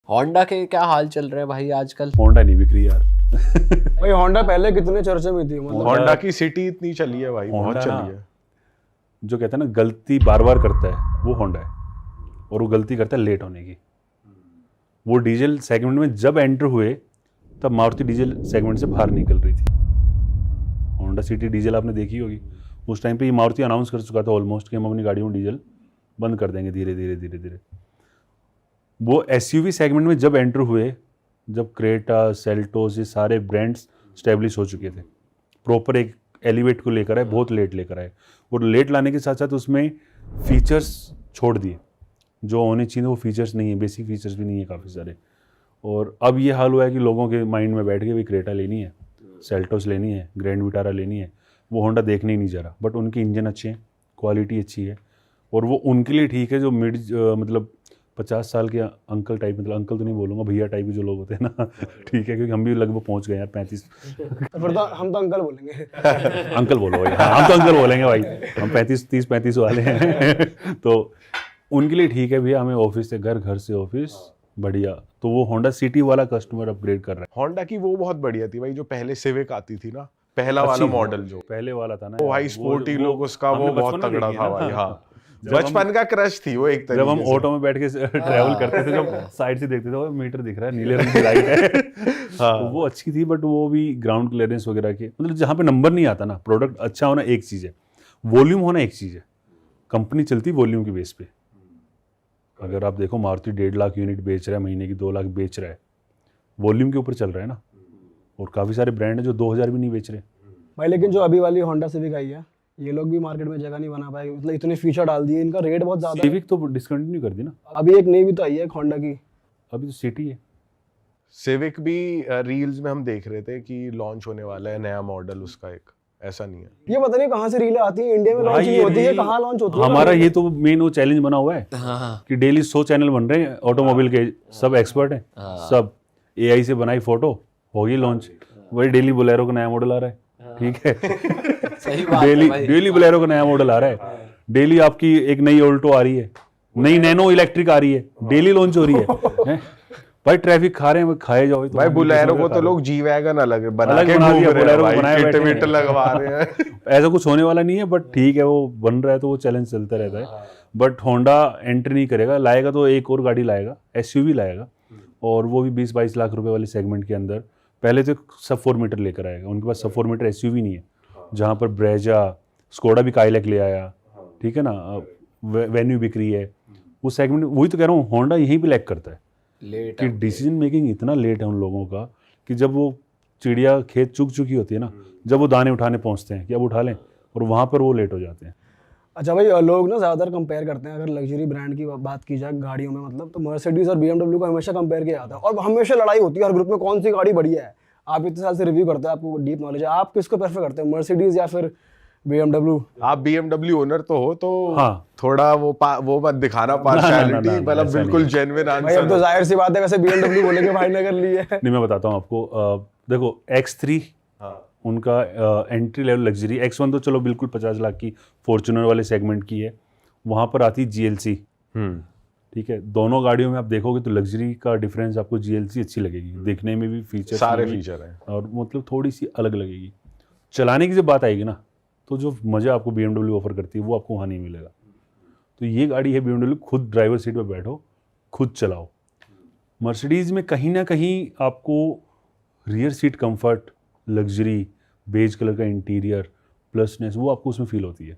Honda के क्या हाल चल रहे हैं भाई आजकल? होंडा नहीं बिक रही यार। भाई होंडा पहले कितने चर्चे में थी, मतलब होंडा की सिटी इतनी चली है भाई, बहुत होंडा चली ना, है। जो कहते हैं ना गलती बार बार करता है वो होंडा है, और वो गलती करता है लेट होने की। वो डीजल सेगमेंट में जब एंटर हुए तब मारुति डीजल सेगमेंट से बाहर निकल रही थी। होंडा सिटी डीजल आपने देखी होगी, उस टाइम पे ये मारुति अनाउंस कर चुका था ऑलमोस्ट कि हम अपनी गाड़ियों में डीजल बंद कर देंगे धीरे धीरे धीरे धीरे। वो एसयूवी सेगमेंट में जब एंटर हुए, जब क्रेटा, सेल्टोस, ये सारे ब्रांड्स स्टैब्लिश हो चुके थे, प्रॉपर एक एलिवेट को लेकर आए, बहुत लेट लेकर आए, और लेट लाने के साथ साथ उसमें फीचर्स छोड़ दिए जो होने चाहिए वो फीचर्स नहीं है, बेसिक फीचर्स भी नहीं है काफ़ी सारे। और अब ये हाल हुआ है कि लोगों के माइंड में बैठ के भी क्रेटा लेनी है, सेल्टोस लेनी है, ग्रैंड विटारा लेनी है, वो होंडा देखने ही नहीं जा रहा। बट उनके इंजन अच्छे हैं, क्वालिटी अच्छी है, और वो उनके लिए ठीक है जो मतलब 50 साल के अंकल टाइप, मतलब अंकल तो नहीं बोलूँगा, भैया टाइप के जो लोग होते हैं ना, ठीक है, क्योंकि हम भी लगभग पहुँच गए यार 35। फिर तो हम तो अंकल बोलेंगे। अंकल बोलो भाई, हाँ, हम तो अंकल बोलेंगे भाई, हम 30-35 वाले हैं। तो उनके लिए ठीक है भैया, हमें ऑफिस से घर, घर से ऑफिस, बढ़िया। तो वो होंडा सिटी वाला कस्टमर अपग्रेड कर रहा है। होंडा की वो बहुत बढ़िया थी भाई, जो पहले सिविक आती थी ना, पहला वाला मॉडल, जो पहले वाला था ना वो भाई स्पोर्टी लुक उसका, वो बहुत तगड़ा था भाई। हाँ, बचपन का क्रश थी वो एक तरीके से। जब हम ऑटो में बैठ के ट्रैवल करते थे, जब साइड से देखते थे वो मीटर दिख रहा है, नीले रंग की लाइट है। हाँ, वो अच्छी थी, बट वो भी ग्राउंड क्लियरेंस वगैरह के, मतलब जहाँ पे नंबर नहीं आता ना, प्रोडक्ट अच्छा होना एक चीज़ है, वॉल्यूम होना एक चीज़ है। कंपनी चलती वॉल्यूम के बेस पे। अगर आप देखो मारुति 1.5 लाख यूनिट बेच रहा है महीने की, 2 लाख बेच रहा है, वॉल्यूम के ऊपर चल रहा है ना। और काफ़ी सारे ब्रांड है जो 2000 भी नहीं बेच रहे भाई। लेकिन जो अभी वाली होंडा सिविक आई है, ये लोग भी मार्केट में जगह नहीं बना पाए, मतलब इतने फीचर डाल दिए, इनका रेट बहुत ज्यादा है। सिविक तो डिसकंटिन्यू कर दी ना। अभी एक नई भी तो आई है होंडा की, अभी तो सिटी है। सिविक भी रील्स में हम देख रहे थे कि लॉन्च होने वाला है नया मॉडल उसका, एक ऐसा नहीं है। ये पता नहीं कहाँ से रीलें आती है, इंडिया में लॉन्च नहीं होती है, कहाँ लॉन्च होती है। हमारा ये तो मेन वो चैलेंज बना हुआ है कि डेली 100 चैनल बन रहे हैं ऑटोमोबाइल के, सब एक्सपर्ट हैं, सब एआई से बनाई फोटो होगी लॉन्च, वही डेली बोलेरो का नया मॉडल आ रहा है, ठीक है। डेली बोलेरो का नया मॉडल आ रहा है, डेली आपकी एक नई ऑल्टो आ रही है, नई नैनो इलेक्ट्रिक आ रही है, डेली लॉन्च हो रही है। भाई ट्रैफिक खा रहे हैं, खाए जाओ तो भाई। बोलेरो को तो लोग जी वैगन अलग बना के बना दिया, बोलेरो भाई, बनाए बैठे किट लगवा रहे हैं। ऐसा कुछ होने वाला नहीं है, बट ठीक है, वो बन रहा है तो वो चैलेंज चलता रहता है। बट होंडा एंट्री नहीं करेगा, लाएगा तो एक और गाड़ी लाएगा, एसयूवी लाएगा, और वो भी 20-22 लाख रुपए वाले सेगमेंट के अंदर। पहले तो सब 4 मीटर लेकर आएगा, उनके पास सब 4 मीटर एसयूवी नहीं है, जहाँ पर ब्रेजा, स्कोडा भी काइलैक ले आया, ठीक है ना, वेन्यू बिक रही है, वो सेगमेंट। वही तो कह रहा हूँ, होंडा यहीं पे लैग करता है कि डिसीजन मेकिंग इतना लेट है उन लोगों का कि जब वो चिड़िया खेत चुग चुकी होती है ना, जब वो दाने उठाने पहुंचते हैं कि अब उठा लें, और वहाँ पर वो लेट हो जाते हैं। अच्छा भाई, लोग ना ज़्यादातर कंपेयर करते हैं, अगर लग्जरी ब्रांड की बात की जाए गाड़ियों में, मतलब तो मर्सिडीज और BMW को हमेशा कंपेयर किया जाता है, और हमेशा लड़ाई होती है हर ग्रुप में कौन सी गाड़ी बढ़िया है। आप इतने साल से रिव्यू करते हैं, आपको डीप नॉलेज है, आप किसको प्रेफर करते हैं, मर्सिडीज या फिर BMW? आप BMW ओनर तो हो, तो हाँ, थोड़ा वो मत दिखाना पार्शियलिटी, मतलब बिल्कुल जेन्युइन भाई अब आंसर। तो जाहिर सी बात है, वैसे BMW बोलेंगे भाई ने कर ली है। नहीं मैं बताता हूँ आपको। देखो X3 उनका एंट्री लेवल लग्जरी, X1 तो चलो बिल्कुल 50 लाख की फॉर्च्यूनर वाले सेगमेंट की है, वहाँ पर आती GLC, ठीक है। दोनों गाड़ियों में आप देखोगे तो लग्जरी का डिफरेंस आपको GLC अच्छी लगेगी, देखने में भी फीचर सारे फीचर हैं, और मतलब थोड़ी सी अलग लगेगी। चलाने की जब बात आएगी ना, तो जो मज़ा आपको BMW ऑफर करती है वो आपको वहाँ नहीं मिलेगा। तो ये गाड़ी है BMW, खुद ड्राइवर सीट पर बैठो, खुद चलाओ। मर्सिडीज़ में कहीं ना कहीं आपको rear seat comfort, luxury, beige colour का इंटीरियर, प्लसनेस, वो आपको उसमें फील होती है।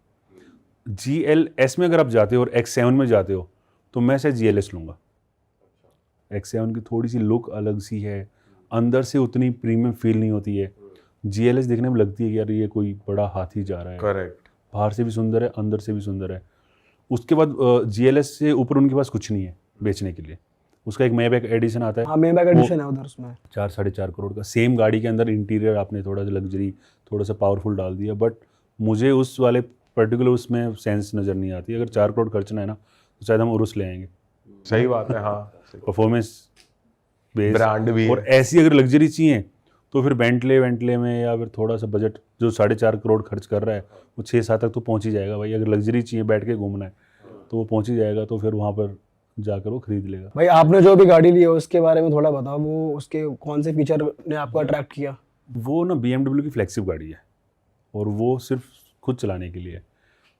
GLS में अगर आप जाते हो और X7 में जाते हो तो मैं शायद GLS लूँगा। X7 की थोड़ी सी लुक अलग सी है, अंदर से उतनी प्रीमियम फील नहीं होती है। GLS देखने में लगती है कि यार ये कोई बड़ा हाथी जा रहा है। करेक्ट। बाहर से भी सुंदर है, अंदर से भी सुंदर है। उसके बाद GLS से ऊपर उनके पास कुछ नहीं है बेचने के लिए। उसका एक मेबैक एडिशन आता है, हाँ मेबैक एडिशन है उधर, उसमें 4-4.5 करोड़ का। सेम गाड़ी के अंदर इंटीरियर आपने थोड़ा सा लग्जरी, थोड़ा सा पावरफुल डाल दिया, बट मुझे उस वाले पर्टिकुलर उसमें सेंस नज़र नहीं आती। अगर 4 करोड़ खर्चना है ना तो शायद हम उरुस ले आएंगे। सही बात है, हाँ। परफॉर्मेंस बेस ब्रांड भी और ऐसी अगर लग्जरी चाहिए तो फिर बेंटले में, या फिर थोड़ा सा बजट जो 4.5 करोड़ खर्च कर रहा है वो 6-7 तक तो पहुंच ही जाएगा भाई। अगर लग्जरी चाहिए बैठ के घूमना है तो वो पहुंच ही जाएगा। तो फिर वहाँ पर जाकर वो खरीद लेगा। भाई आपने जो भी गाड़ी ली है उसके बारे में थोड़ा बताओ, वो उसके कौन से फीचर ने आपको अट्रैक्ट किया? वो ना BMW की फ्लैगशिप गाड़ी है और वो सिर्फ खुद चलाने के लिए है,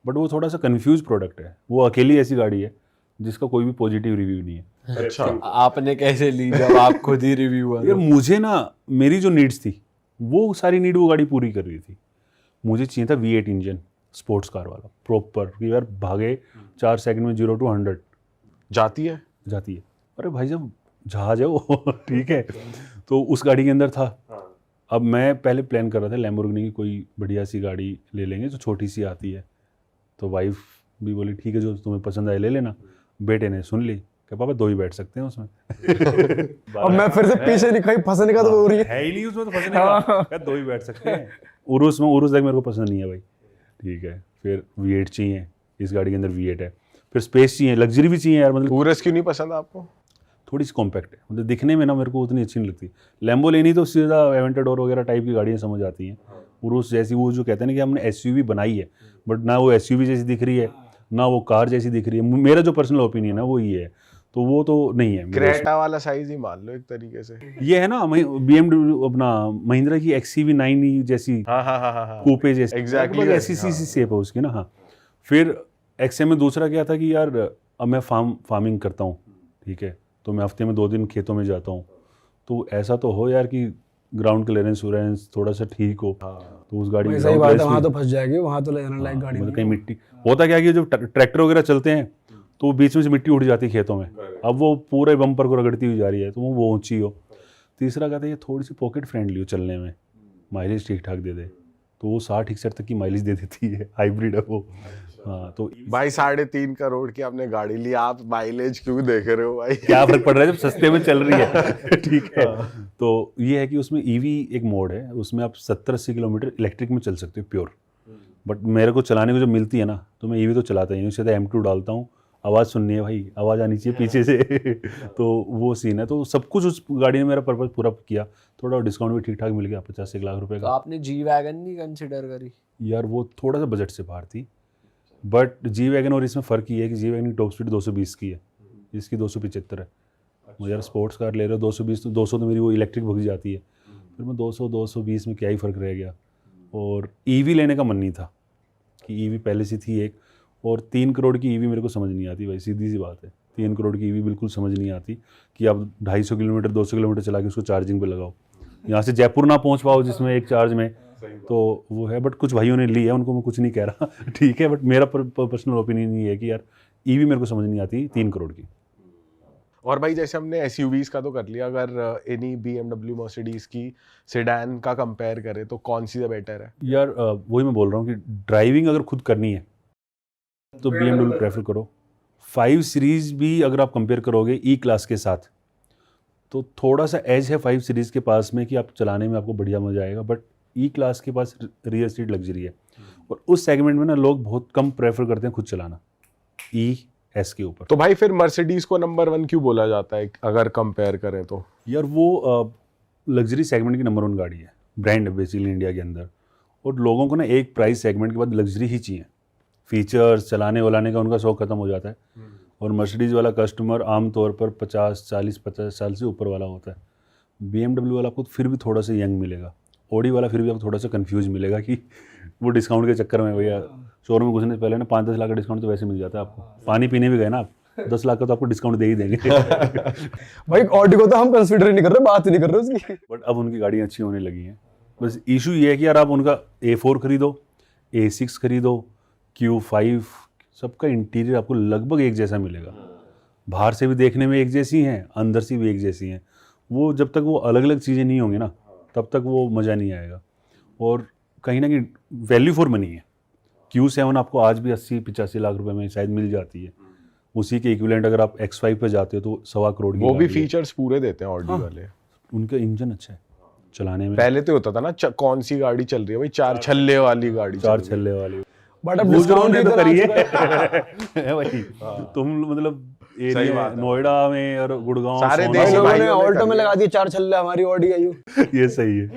बट वो थोड़ा सा कंफ्यूज प्रोडक्ट है। वो अकेली ऐसी गाड़ी है जिसका कोई भी पॉजिटिव रिव्यू नहीं है। अच्छा, आपने कैसे ली जब आप खुद ही रिव्यू हुआ? यार मुझे ना, मेरी जो नीड्स थी वो सारी नीड वो गाड़ी पूरी कर रही थी। मुझे चाहिए था V8 इंजन स्पोर्ट्स कार वाला प्रॉपर, कि यार भागे 4 सेकंड में 0 to 100 जाती है। जाती है। अरे भाई जब जहाज है वो ठीक है, तो उस गाड़ी के अंदर था। अब मैं पहले प्लान कर रहा था लैम्बोर्गिनी की कोई बढ़िया सी गाड़ी ले लेंगे जो छोटी सी आती है। तो वाइफ भी बोली ठीक है, जो तुम्हें पसंद आए ले लेना। बेटे ने सुन ली कि पापा 2 ही बैठ सकते हैं उसमें। अब मैं फिर से पीछे नहीं, कहीं फंसने का तो हो रही है। है ही नहीं उसमें, तो फंसने का क्या, 2 ही बैठ सकते हैं। उरुस तक मेरे को पसंद नहीं है भाई, ठीक है। फिर V8 चाहिए, इस गाड़ी के अंदर V8 है। फिर स्पेस चाहिए, लग्जरी भी चाहिए यार, मतलब उरस क्यों नहीं पसंद आपको? थोड़ी सी कॉम्पैक्ट है, मतलब दिखने में ना मेरे को उतनी अच्छी नहीं लगती। लैम्बोर्गिनी तो उससे ज़्यादा एवेंटाडोर वगैरह टाइप की गाड़ियाँ समझ आती हैं। उरुस जैसी, वो जो कहते हैं ना कि हमने SUV बनाई है, बट ना वो SUV जैसी दिख रही है ना वो कार जैसी दिख रही है। मेरा जो पर्सनल ओपिनियन है वो ये है, तो वो तो नहीं है। क्रेटा वाला साइज ही मान लो एक तरीके से। ये है ना BMW अपना महिंद्रा की XCV9 जैसी, हाँ हाँ हाँ हाँ कूपे जैसी, एग्जैक्टली ऐसी सी शेप है उसकी ना। हाँ, फिर XM में दूसरा क्या था कि यार अब मैं फार्मिंग करता हूँ, ठीक है, तो मैं हफ्ते में 2 दिन खेतों में जाता हूँ, तो ऐसा तो हो यार कि ग्राउंड क्लियरेंस थोड़ा सा ठीक हो। तो उस गाड़ी में सही बात है, वहाँ तो फंस जाएगी, वहाँ तो ले जाने लायक गाड़ी मतलब कहीं मिट्टी होता क्या है कि जब ट्रैक्टर वगैरह चलते हैं तो बीच में से मिट्टी उड़ जाती है खेतों में। अब वो पूरे बम्पर को रगड़ती हुई जा रही है, तो वो ऊंची हो। तीसरा कहते हैं ये थोड़ी सी पॉकेट फ्रेंडली हो चलने में, माइलेज ठीक ठाक दे दे, तो वो 60-61 तक की माइलेज दे देती है, हाइब्रिड है वो। हाँ, तो भाई 3.5 करोड़ की आपने गाड़ी ली, आप माइलेज क्यों देख रहे हो भाई? क्या फर्क पड़ रहा है जब सस्ते में चल रही है ठीक है। तो ये है कि उसमें EV एक मोड है, उसमें आप 70-80 किलोमीटर इलेक्ट्रिक में चल सकते हो प्योर। बट मेरे को चलाने को जब मिलती है ना, तो मैं EV तो चलाता ही नहीं, उससे M2 डालता हूँ। आवाज़ सुननी है भाई, आवाज़ आनी चाहिए पीछे से तो वो सीन है। तो सब कुछ उस गाड़ी ने मेरा पर्पज़ पूरा किया। थोड़ा डिस्काउंट भी ठीक ठाक मिल गया, 50-1 लाख रुपए तो का। आपने G-Wagon नहीं कंसिडर करी? यार वो थोड़ा सा बजट से बाहर थी, बट G-Wagon और इसमें फ़र्क ये है कि G-Wagon की टॉप स्पीड 220 की है, इसकी 275 है। मुझे यार स्पोर्ट्स कार ले रहे हो 220, तो 200 तो मेरी वो इलेक्ट्रिक भग जाती है। फिर मैं 200-220 में क्या ही फ़र्क रह गया। और EV लेने का मन नहीं था कि EV पहले से थी एक, और 3 करोड़ की EV मेरे को समझ नहीं आती भाई, सीधी सी बात है। 3 करोड़ की EV बिल्कुल समझ नहीं आती कि आप 250 किलोमीटर 200 किलोमीटर चला के उसको चार्जिंग पे लगाओ, यहाँ से जयपुर ना पहुँच पाओ जिसमें एक चार्ज में, तो वो है। बट कुछ भाइयों ने ली है, उनको मैं कुछ नहीं कह रहा ठीक है, बट मेरा पर्सनल ओपिनियन ये है कि यार EV मेरे को समझ नहीं आती 3 करोड़ की। और भाई जैसे हमने SUVs का तो कर लिया, अगर एनी BMW मर्सिडीज की सेडान का कंपेयर करें तो कौन सी बेटर है? यार वही मैं बोल रहा हूँ कि ड्राइविंग अगर खुद करनी है तो BMW प्रेफर करो। 5 सीरीज़ भी अगर आप कंपेयर करोगे E क्लास के साथ, तो थोड़ा सा एज है 5 सीरीज़ के पास में कि आप चलाने में आपको बढ़िया मजा आएगा, बट E क्लास के पास रियर सीट लग्जरी है, और उस सेगमेंट में ना लोग बहुत कम प्रेफर करते हैं खुद चलाना ES के ऊपर। तो भाई फिर मर्सिडीज को नंबर 1 क्यों बोला जाता है अगर कंपेयर करें तो? यार वो लग्जरी सेगमेंट की नंबर 1 गाड़ी है, ब्रांड है बेसिकली इंडिया के अंदर, और लोगों को ना एक प्राइस सेगमेंट के बाद लग्जरी ही चाहिए। फीचर्स चलाने वलाने का उनका शौक खत्म हो जाता है, और मर्सिडीज़ वाला कस्टमर आमतौर पर 50 साल से ऊपर वाला होता है। BMW वाला आपको फिर भी थोड़ा सा यंग मिलेगा, ऑडी वाला फिर भी आपको थोड़ा सा कंफ्यूज मिलेगा कि वो डिस्काउंट के चक्कर में भैया शोरूम में घुसने से पहले ना 5-10 लाख का डिस्काउंट तो वैसे मिल जाता है आपको। पानी पीने भी गए ना आप, 10 लाख का तो आपको डिस्काउंट दे ही देंगे भाई ऑडी को तो हम कंसीडर ही नहीं कर रहे, बात ही नहीं कर रहे उसकी। बट अब उनकी गाड़ियाँ अच्छी होने लगी हैं। बस इशू ये है कि यार आप उनका A4 खरीदो, A6 खरीदो, Q5, सबका इंटीरियर आपको लगभग एक जैसा मिलेगा। बाहर से भी देखने में एक जैसी हैं, अंदर से भी एक जैसी हैं। वो जब तक वो अलग अलग चीज़ें नहीं होंगी ना, तब तक वो मज़ा नहीं आएगा। और कहीं ना कहीं वैल्यू फॉर मनी है। Q7 आपको आज भी 80-85 लाख रुपए में शायद मिल जाती है। उसी के इक्विवेलेंट अगर आप X5 पे जाते हो तो 1.25 करोड़ की वो भी गाड़ी है। फीचर्स पूरे देते हैं ऑडी वाले। उनका इंजन अच्छा है चलाने में। पहले तो होता था ना कौन सी गाड़ी चल रही है भाई, 4 छल्ले वाली गाड़ी चल 4 रही है। छल्ले वाली। बट अब डिस्काउंट डिस्काउंट तो इधर आ करिए चुका है। है भाई। तुम मतलब एरिया नोएडा में और गुड़गांव सारे सोना- भाई देसी लोगों ने भाइयों ने ऑल्टो कर में लिया। लगा दिए 4 छल्ले हमारी ऑडी आई। ये सही है।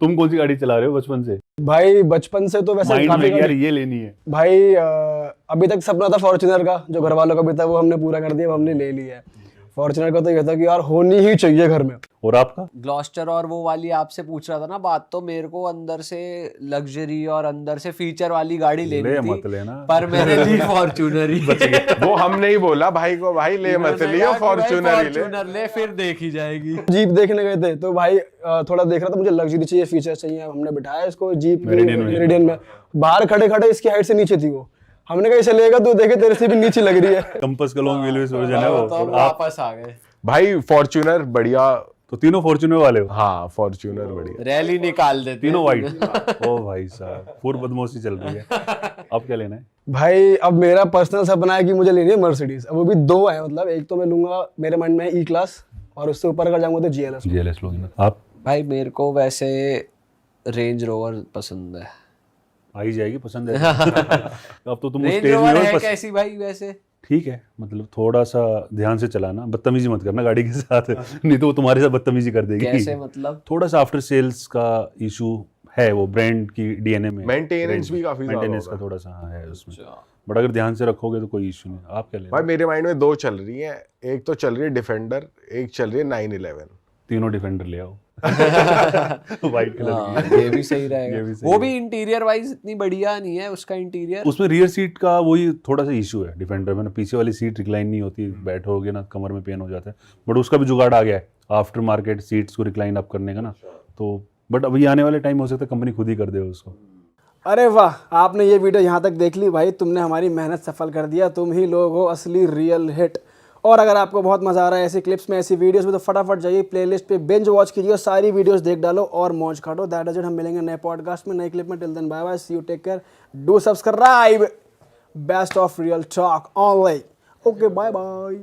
तुम कौन सी गाड़ी चला रहे हो बचपन से? भाई बचपन से तो वैसे माइंड काफी में यार ये लेनी है। भाई अभी तक सपना था फॉर्च्यूनर का, जो घर वालों का भी था वो हमने पूरा कर दिया, वो हमने ले लिया है। फॉर्च्यूनर का तो ये था कि यार होनी ही चाहिए घर में। और आपका? ग्लॉस्टर और वो वाली आपसे पूछ रहा था ना बात, तो मेरे को अंदर से लग्जरी और अंदर से फीचर वाली गाड़ी लेनी ले थी, मत लेना। पर मैंने ली फॉर्च्यूनर ही। वो हमने ही बोला भाई को, भाई ले मत लियो, फॉर्च्यूनर ही ले। फॉर्च्यूनर ले, फिर देखी जाएगी। जीप देखने गए थे तो भाई थोड़ा देख रहा था, मुझे लग्जरी चाहिए, फीचर चाहिए, हमने बिठाया इसको जीप मेरिडियन में। बाहर खड़े खड़े इसकी हाइट से नीचे थी वो, हमने कहा इसे लेगा तो देखे तेरे से भी नीचे लग रही है। कंपस का लॉन्ग व्हीलवेस वर्जन है वो। तो और आप वापस आ गए। भाई फॉर्च्यूनर बढ़िया। तो तीनों फॉर्च्यूनर वाले हो? हाँ फॉर्च्यूनर बढ़िया। रैली निकाल देते तीनों वाइट। ओ भाई साहब, पूरी बदमाशी चल रही है। अब क्या लेना है? भाई अब मेरा पर्सनल सपना है कि मुझे लेनी है मर्सिडीज। अब वो भी 2 है, मतलब एक तो मैं लूंगा, मेरे मन में है ई क्लास, और उससे ऊपर अगर जाऊंगा तो जीएलएस। जीएलएस लोगे ना आप? भाई मेरे को वैसे रेंज रोवर पसंद है। आ ही जाएगी, पसंद है। अब तो तुम उस रेंज स्टेज रोवर में है हो। कैसी भाई वैसे? ठीक है, मतलब थोड़ा सा ध्यान से चलाना, बदतमीजी मत करना गाड़ी के साथ, नहीं तो वो तुम्हारे साथ बदतमीजी कर देगी। कैसे मतलब? थोड़ा सा आफ्टर सेल्स का इशू है, वो ब्रांड की डीएनए में। Maintenance भी काफी ज्यादा मेंटेनेंस का होगा। थोड़ा सा हाँ है उसमें, बट अगर ध्यान से रखोगे तो कोई इशू नहीं। आप क्या ले रहे भाई हो? मेरे माइंड में 2 चल रही हैं, एक तो चल रही है डिफेंडर, एक चल रही है 911। तीनों डिफेंडर ले आओ। वाइट कलर हाँ, की। ये भी सही रहेगा। ये भी सही वो है। भी इंटीरियर वाइज इतनी बढ़िया नहीं है उसका इंटीरियर। उसमें रियर सीट का वही थोड़ा सा इशू है डिफेंडर में ना, पीछे वाली सीट रिक्लाइन नहीं होती, बैठोगे ना कमर में पेन हो जाता है, बट उसका भी जुगाड़ आ गया है आफ्टर मार्केट सीट्स को रिक्लाइन अप करने का ना। तो बट अभी आने वाले टाइम हो सकता है कंपनी खुद ही कर दे उसको। अरे वाह, आपने ये वीडियो यहाँ तक देख ली भाई, तुमने हमारी मेहनत सफल कर दिया। तुम ही लोग हो असली रियल हिट। और अगर आपको बहुत मजा आ रहा है ऐसी क्लिप्स में, ऐसी वीडियोस में, तो फटाफट जाइए प्लेलिस्ट पे बिंज वॉच कीजिए और सारी वीडियोस देख डालो और मौज काटो। That is it. हम मिलेंगे नए पॉडकास्ट में, नई क्लिप में। Till then bye bye, see you, take care, do subscribe. Best of real talk online. Okay, bye bye.